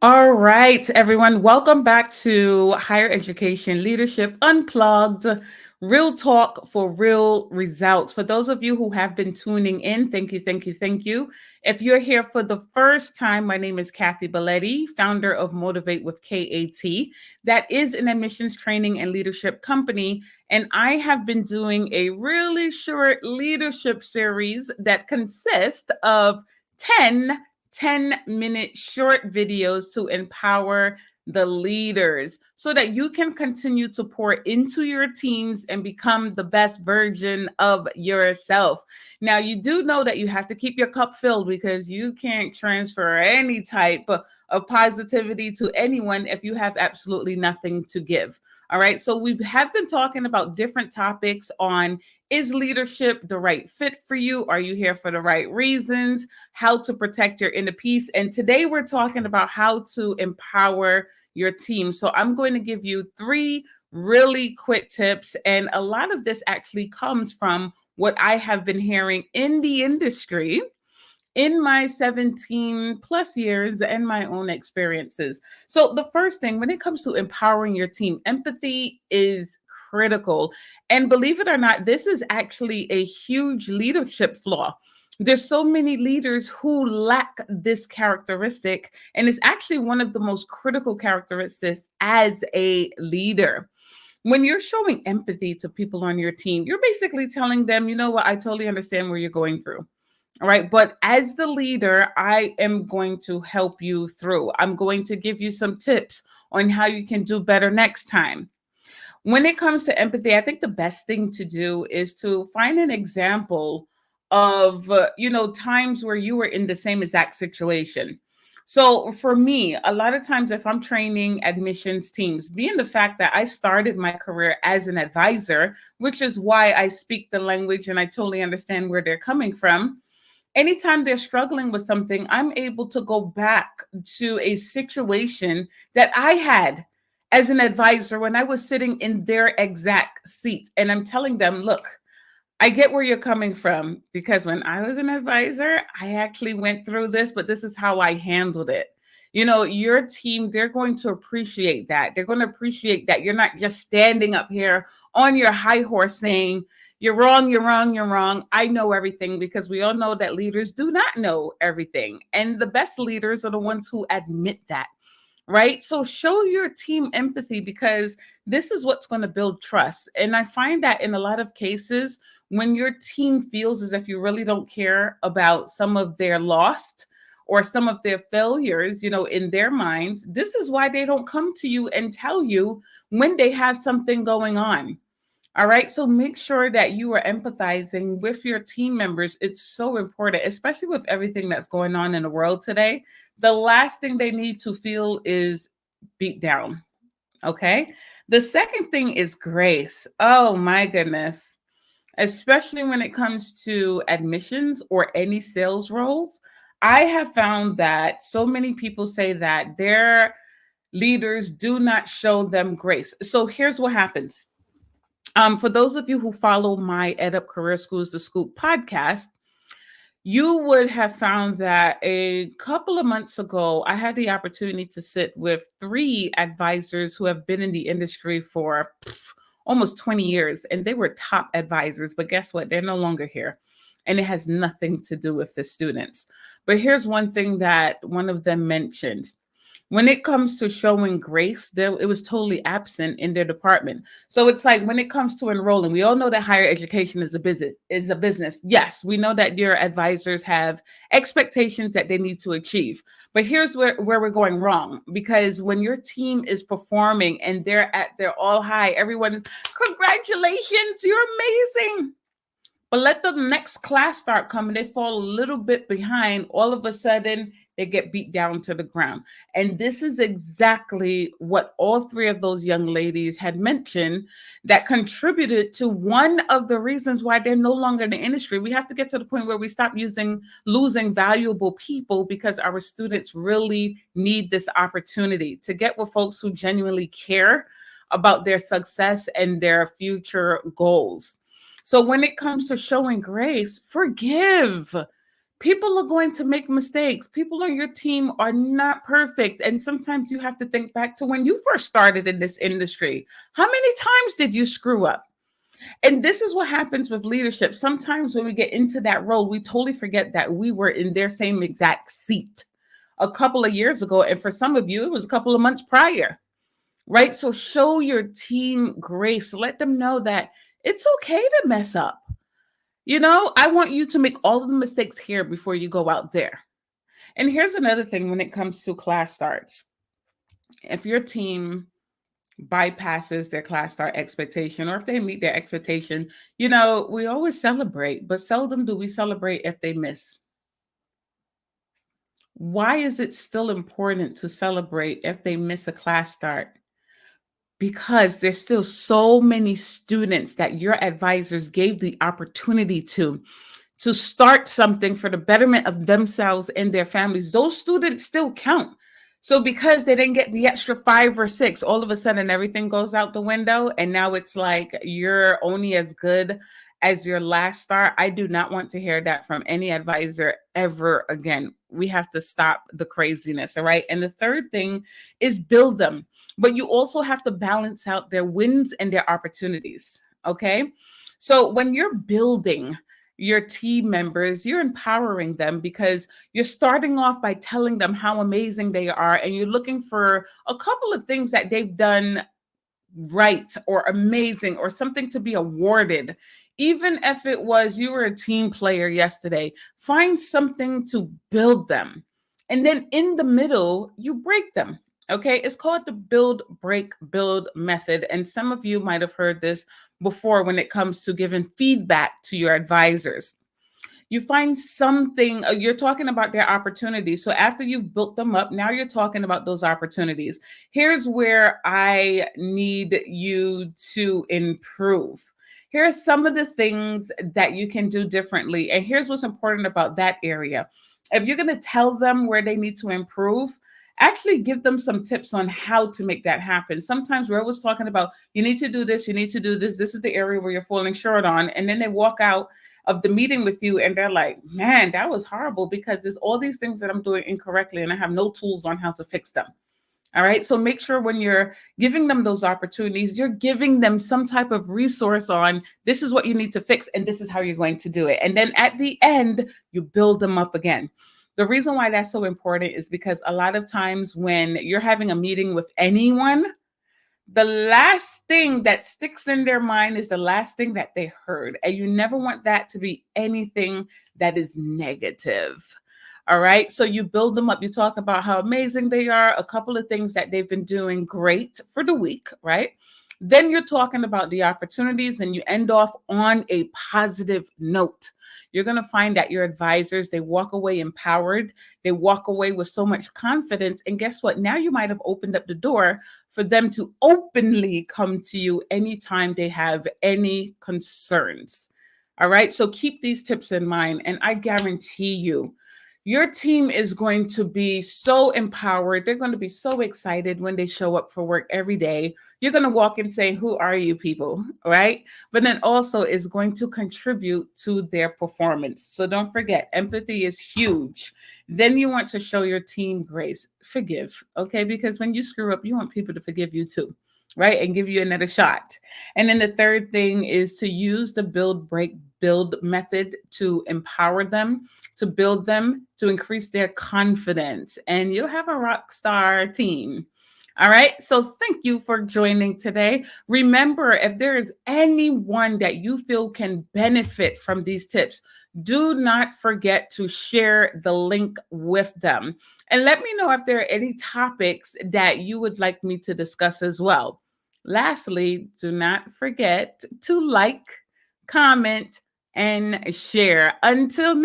All right, everyone, welcome back to Higher Education Leadership Unplugged, real talk for real results. For those of you who have been tuning in, thank you, thank you, thank you. If you're here for the first time, my name is Kathy Belletti, founder of Motivate with K.A.T. That is an admissions training and leadership company. And I have been doing a really short leadership series that consists of 10-minute short videos to empower the leaders so that you can continue to pour into your teams and become the best version of yourself. Now, you do know that you have to keep your cup filled because you can't transfer any type of positivity to anyone if you have absolutely nothing to give. All right. So we have been talking about different topics on, is leadership the right fit for you? Are you here for the right reasons? How to protect your inner peace. And today we're talking about how to empower your team. So I'm going to give you three really quick tips. And a lot of this actually comes from what I have been hearing in the industry in my 17 plus years and my own experiences. So, the first thing, when it comes to empowering your team, empathy is critical. And believe it or not, this is actually a huge leadership flaw. There's so many leaders who lack this characteristic, and it's actually one of the most critical characteristics as a leader. When you're showing empathy to people on your team, you're basically telling them, you know what, I totally understand where you're going through. All right. But as the leader, I am going to help you through. I'm going to give you some tips on how you can do better next time. When it comes to empathy, I think the best thing to do is to find an example of, times where you were in the same exact situation. So for me, a lot of times if I'm training admissions teams, being the fact that I started my career as an advisor, which is why I speak the language and I totally understand where they're coming from, anytime they're struggling with something, I'm able to go back to a situation that I had as an advisor when I was sitting in their exact seat. And I'm telling them, look, I get where you're coming from because when I was an advisor, I actually went through this, but this is how I handled it. Your team, they're going to appreciate that. They're going to appreciate that you're not just standing up here on your high horse saying, you're wrong, you're wrong, you're wrong. I know everything, because we all know that leaders do not know everything. And the best leaders are the ones who admit that, right? So show your team empathy, because this is what's going to build trust. And I find that in a lot of cases, when your team feels as if you really don't care about some of their lost or some of their failures, in their minds, this is why they don't come to you and tell you when they have something going on. All right. So make sure that you are empathizing with your team members. It's so important, especially with everything that's going on in the world today. The last thing they need to feel is beat down. Okay. The second thing is grace. Oh my goodness. Especially when it comes to admissions or any sales roles, I have found that so many people say that their leaders do not show them grace. So here's what happens. For those of you who follow my Ed Up Career Schools, the Scoop podcast, you would have found that a couple of months ago, I had the opportunity to sit with three advisors who have been in the industry for almost 20 years, and they were top advisors. But guess what? They're no longer here. And it has nothing to do with the students. But here's one thing that one of them mentioned. When it comes to showing grace, it was totally absent in their department. So it's like when it comes to enrolling, we all know that higher education is a business. Yes, we know that your advisors have expectations that they need to achieve. But here's where we're going wrong. Because when your team is performing and they're at their all high, everyone, congratulations, you're amazing. But let the next class start coming, they fall a little bit behind. All of a sudden, they get beat down to the ground. And this is exactly what all three of those young ladies had mentioned that contributed to one of the reasons why they're no longer in the industry. We have to get to the point where we stop losing valuable people, because our students really need this opportunity to get with folks who genuinely care about their success and their future goals. So when it comes to showing grace, forgive. People are going to make mistakes. People on your team are not perfect. And sometimes you have to think back to when you first started in this industry. How many times did you screw up? And this is what happens with leadership. Sometimes when we get into that role, we totally forget that we were in their same exact seat a couple of years ago. And for some of you, it was a couple of months prior, right? So show your team grace. Let them know that it's okay to mess up. I want you to make all of the mistakes here before you go out there. And here's another thing when it comes to class starts. If your team bypasses their class start expectation, or if they meet their expectation, we always celebrate, but seldom do we celebrate if they miss. Why is it still important to celebrate if they miss a class start? Because there's still so many students that your advisors gave the opportunity to start something for the betterment of themselves and their families. Those students still count. So because they didn't get the extra 5 or 6, all of a sudden everything goes out the window. And now it's like you're only as good as your last start. I do not want to hear that from any advisor ever again. We have to stop the craziness. All right. And the third thing is build them, but you also have to balance out their wins and their opportunities. Okay. So when you're building your team members, you're empowering them because you're starting off by telling them how amazing they are, and you're looking for a couple of things that they've done right or amazing or something to be awarded. Even if it was you were a team player yesterday, find something to build them. And then in the middle, you break them. Okay, it's called the build, break, build method. And some of you might have heard this before when it comes to giving feedback to your advisors. You find something, you're talking about their opportunities. So after you've built them up, now you're talking about those opportunities. Here's where I need you to improve. Here are some of the things that you can do differently. And here's what's important about that area. If you're going to tell them where they need to improve, actually give them some tips on how to make that happen. Sometimes we're always talking about, you need to do this, you need to do this. This is the area where you're falling short on. And then they walk out of the meeting with you and they're like, man, that was horrible because there's all these things that I'm doing incorrectly and I have no tools on how to fix them. All right. So make sure when you're giving them those opportunities, you're giving them some type of resource on this is what you need to fix and this is how you're going to do it. And then at the end, you build them up again. The reason why that's so important is because a lot of times when you're having a meeting with anyone, the last thing that sticks in their mind is the last thing that they heard. And you never want that to be anything that is negative. All right. So you build them up. You talk about how amazing they are, a couple of things that they've been doing great for the week, right? Then you're talking about the opportunities and you end off on a positive note. You're going to find that your advisors, they walk away empowered. They walk away with so much confidence. And guess what? Now you might have opened up the door for them to openly come to you anytime they have any concerns. All right. So keep these tips in mind. And I guarantee you, your team is going to be so empowered. They're going to be so excited when they show up for work every day. You're going to walk and say, who are you people? Right? But then also is going to contribute to their performance. So don't forget, empathy is huge. Then you want to show your team grace. Forgive. Okay. Because when you screw up, you want people to forgive you too. Right? And give you another shot. And then the third thing is to use the build, break, build method to empower them, to build them, to increase their confidence. And you'll have a rock star team. All right. So thank you for joining today. Remember, if there is anyone that you feel can benefit from these tips, do not forget to share the link with them. And let me know if there are any topics that you would like me to discuss as well. Lastly, do not forget to like, comment, and share. Until